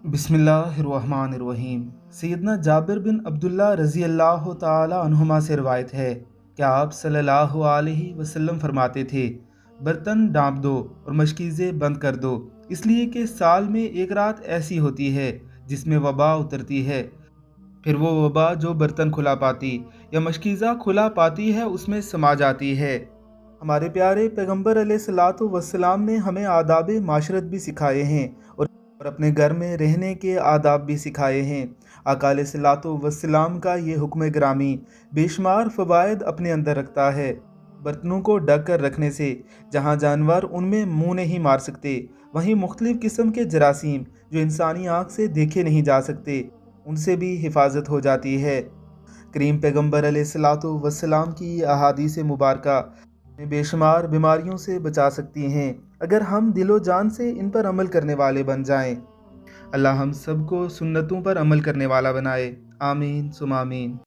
बिस्मिल्लाहिर्रहमानिर्रहीम। सैयदना जाबिर बिन अब्दुल्ला रज़ी अल्लाह ताला अन्हुमा से रवायत है कि आप सल्लल्लाहु अलैहि वसल्लम फरमाते थे, बर्तन ढाँप दो और मशकीज़ें बंद कर दो, इसलिए कि साल में एक रात ऐसी होती है जिसमें वबा उतरती है। फिर वो वबा जो बर्तन खुला पाती या मशकीज़ा खुला पाती है उसमें समा जाती है। हमारे प्यारे पैगंबर अलैहिस्सलातु वस्सलाम ने हमें आदाब माशरत भी सिखाए हैं और अपने घर में रहने के आदाब भी सिखाए हैं। आका अलैहिस्सलातु वस्सलाम का ये हुक्म ग्रामी बेशुमार फ़वाइद अपने अंदर रखता है। बर्तनों को ढक कर रखने से जहाँ जानवर उनमें मुंह नहीं मार सकते, वहीं मुख्तलिफ़ किस्म के जरासीम जो इंसानी आँख से देखे नहीं जा सकते, उनसे भी हिफाजत हो जाती है। करीम पैगंबर अलैहिस्सलातु वस्सलाम की अहादीस मुबारका हमें बेशुमार बीमारियों से बचा सकती हैं अगर हम दिलो जान से इन पर अमल करने वाले बन जाएं। अल्लाह हम सबको सुन्नतों पर अमल करने वाला बनाए। आमीन सुम आमीन।